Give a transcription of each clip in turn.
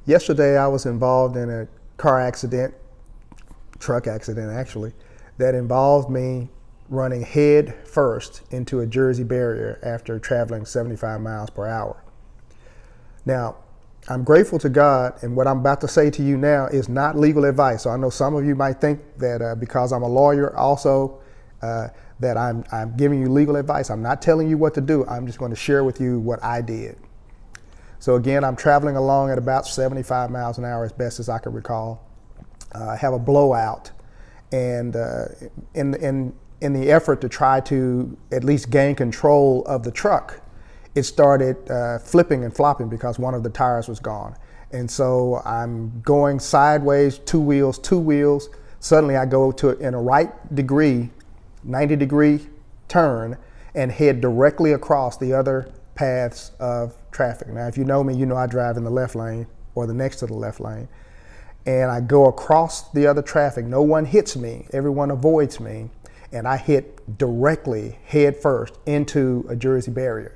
Yesterday, I was involved in a car accident, truck accident actually, that involved me running head first into a Jersey barrier after traveling 75 miles per hour. Now, I'm grateful to God, and what I'm about to say to you now is not legal advice. So I know some of you might think that because I'm a lawyer also, that I'm giving you legal advice. I'm not telling you what to do. I'm just going to share with you what I did. So again, I'm traveling along at about 75 miles an hour as best as I can recall. I have a blowout, and in the effort to try to at least gain control of the truck, it started flipping and flopping because one of the tires was gone. And so I'm going sideways, two wheels. Suddenly I go in a right degree, 90-degree turn and head directly across the other paths of traffic. Now, if you know me, you know I drive in the left lane or the next to the left lane. And I go across the other traffic. No one hits me. Everyone avoids me. And I hit directly head first into a Jersey barrier.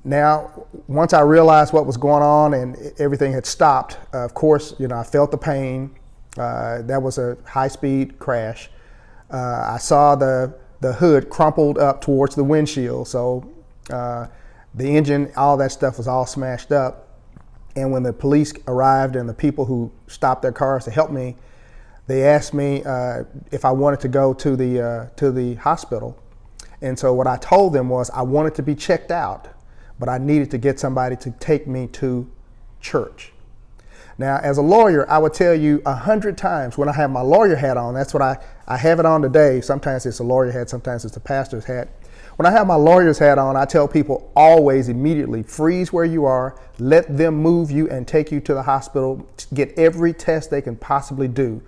Now, once I realized what was going on and everything had stopped, of course, I felt the pain. That was a high-speed crash. I saw the hood crumpled up towards the windshield, so the engine, all that stuff was all smashed up. And when the police arrived and the people who stopped their cars to help me, they asked me if I wanted to go to the hospital. And so what I told them was I wanted to be checked out, but I needed to get somebody to take me to church. Now, as a lawyer, I would tell you 100 times when I have my lawyer hat on, that's what I have it on today. Sometimes it's a lawyer hat, sometimes it's a pastor's hat. When I have my lawyer's hat on, I tell people always immediately freeze where you are, let them move you and take you to the hospital, get every test they can possibly do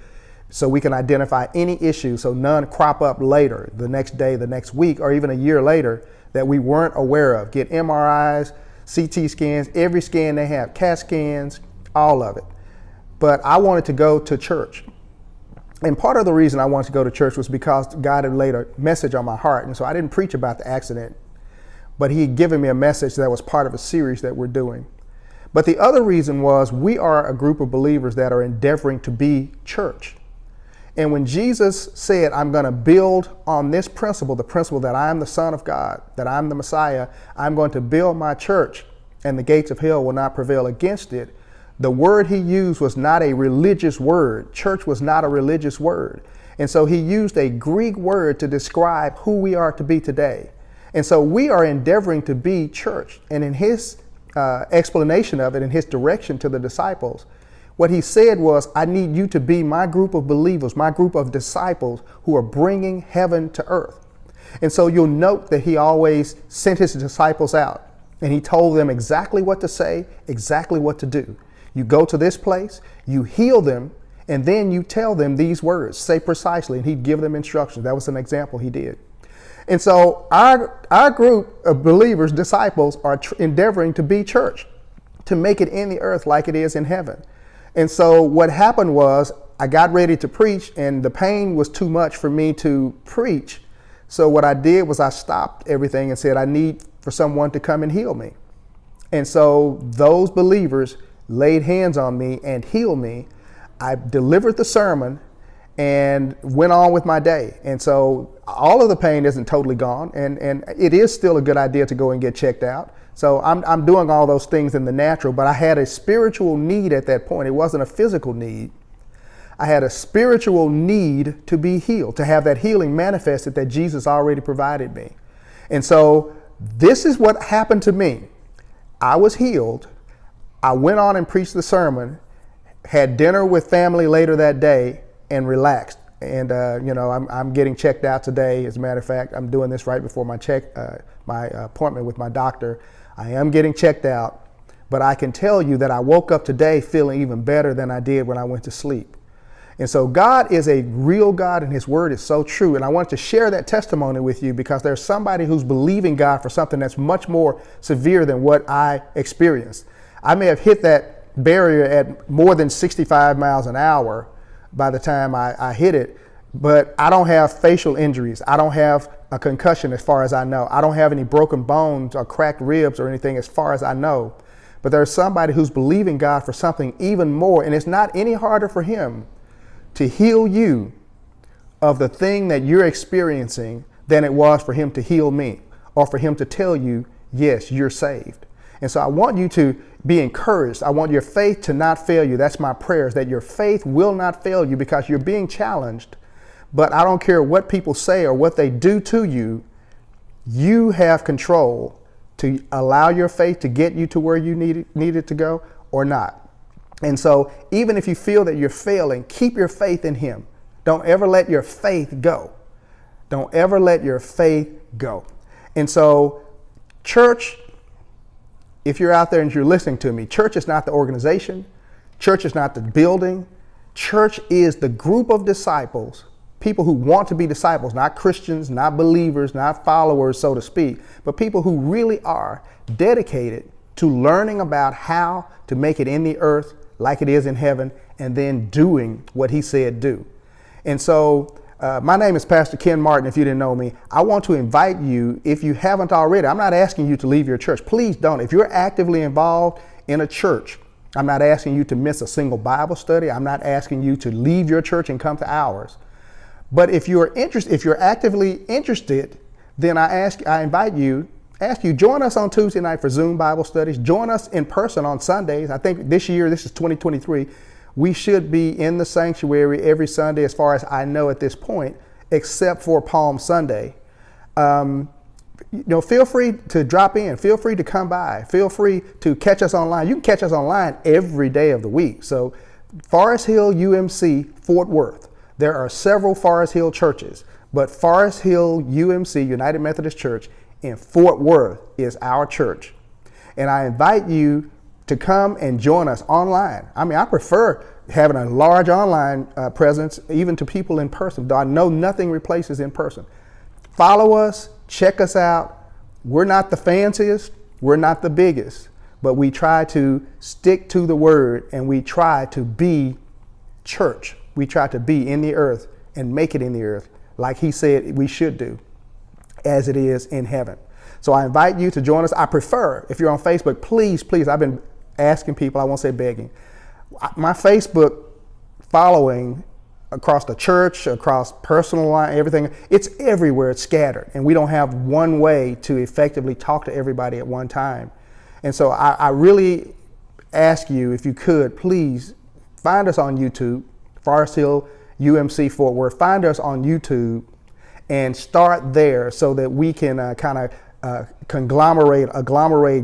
so we can identify any issue so none crop up later, the next day, the next week, or even a year later that we weren't aware of. Get MRIs, CT scans, every scan they have, CAT scans, all of it. But I wanted to go to church. And part of the reason I wanted to go to church was because God had laid a message on my heart. And so I didn't preach about the accident, but he had given me a message that was part of a series that we're doing. But the other reason was we are a group of believers that are endeavoring to be church. And when Jesus said, I'm going to build on this principle, the principle that I'm the Son of God, that I'm the Messiah, I'm going to build my church and the gates of hell will not prevail against it. The word he used was not a religious word. Church was not a religious word. And so he used a Greek word to describe who we are to be today. And so we are endeavoring to be church. And in his explanation of it, in his direction to the disciples, what he said was, I need you to be my group of believers, my group of disciples who are bringing heaven to earth. And so you'll note that he always sent his disciples out and he told them exactly what to say, exactly what to do. You go to this place, you heal them, and then you tell them these words, say precisely, and he'd give them instructions. That was an example he did. And so our group of believers, disciples, are endeavoring to be church, to make it in the earth like it is in heaven. And so what happened was I got ready to preach and the pain was too much for me to preach. So what I did was I stopped everything and said, I need for someone to come and heal me. And so those believers laid hands on me and healed me. I delivered the sermon and went on with my day. And so all of the pain isn't totally gone. And it is still a good idea to go and get checked out. So I'm doing all those things in the natural, but I had a spiritual need at that point. It wasn't a physical need. I had a spiritual need to be healed, to have that healing manifested that Jesus already provided me. And so this is what happened to me. I was healed. I went on and preached the sermon, had dinner with family later that day, and relaxed. And I'm getting checked out today. As a matter of fact, I'm doing this right before my appointment with my doctor. I am getting checked out, but I can tell you that I woke up today feeling even better than I did when I went to sleep. And so God is a real God and his word is so true. And I want to share that testimony with you because there's somebody who's believing God for something that's much more severe than what I experienced. I may have hit that barrier at more than 65 miles an hour by the time I hit it, but I don't have facial injuries. I don't have a concussion as far as I know. I don't have any broken bones or cracked ribs or anything as far as I know. But there's somebody who's believing God for something even more, and it's not any harder for him to heal you of the thing that you're experiencing than it was for him to heal me, or for him to tell you, yes, you're saved. And so I want you to be encouraged. I want your faith to not fail you. That's my prayer, is that your faith will not fail you, because you're being challenged. But I don't care what people say or what they do to you. You have control to allow your faith to get you to where you need it to go or not. And so even if you feel that you're failing, keep your faith in him. Don't ever let your faith go. Don't ever let your faith go. And so, church, if you're out there and you're listening to me, church is not the organization. Church is not the building. Church is the group of disciples, people who want to be disciples, not Christians, not believers, not followers, so to speak, but people who really are dedicated to learning about how to make it in the earth like it is in heaven, and then doing what he said do. And so my name is Pastor Ken Martin, if you didn't know me. I want to invite you, if you haven't already, I'm not asking you to leave your church. Please don't. If you're actively involved in a church, I'm not asking you to miss a single Bible study. I'm not asking you to leave your church and come to ours. But if you're interested, if you're actively interested, then I invite you, join us on Tuesday night for Zoom Bible studies. Join us in person on Sundays. I think this year, this is 2023, we should be in the sanctuary every Sunday, as far as I know at this point, except for Palm Sunday. Feel free to drop in. Feel free to come by. Feel free to catch us online. You can catch us online every day of the week. So Forest Hill UMC, Fort Worth. There are several Forest Hill churches, but Forest Hill UMC, United Methodist Church, in Fort Worth is our church. And I invite you to come and join us online. I mean, I prefer having a large online presence, even to people in person, though I know nothing replaces in person. Follow us, check us out. We're not the fanciest, we're not the biggest, but we try to stick to the word, and we try to be church. We try to be in the earth and make it in the earth like he said we should do, as it is in heaven. So I invite you to join us. I prefer, if you're on Facebook, please, I've been asking people, I won't say begging. My Facebook following across the church, across personal line, everything, it's everywhere, it's scattered. And we don't have one way to effectively talk to everybody at one time. And so I really ask you, if you could, please find us on YouTube, Forest Hill UMC Fort Worth. Find us on YouTube and start there, so that we can agglomerate,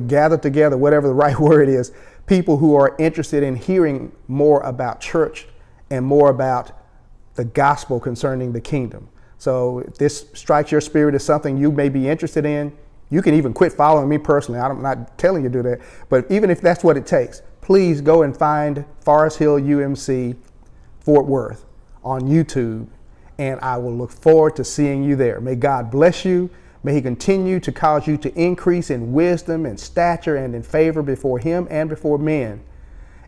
gather together, whatever the right word is, people who are interested in hearing more about church and more about the gospel concerning the kingdom. So if this strikes your spirit as something you may be interested in, you can even quit following me personally. I'm not telling you to do that, but even if that's what it takes, please go and find Forest Hill UMC Fort Worth on YouTube, and I will look forward to seeing you there. May God bless you. May he continue to cause you to increase in wisdom and stature and in favor before him and before men.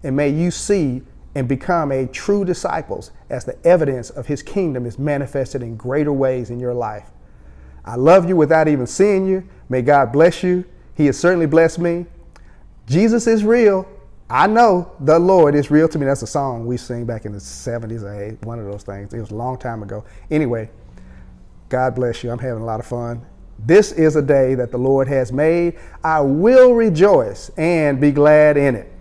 And may you see and become a true disciples as the evidence of his kingdom is manifested in greater ways in your life. I love you without even seeing you. May God bless you. He has certainly blessed me. Jesus is real. I know the Lord is real to me. That's a song we sing back in the 70s or 80s, one of those things. It was a long time ago. Anyway, God bless you. I'm having a lot of fun. This is a day that the Lord has made. I will rejoice and be glad in it.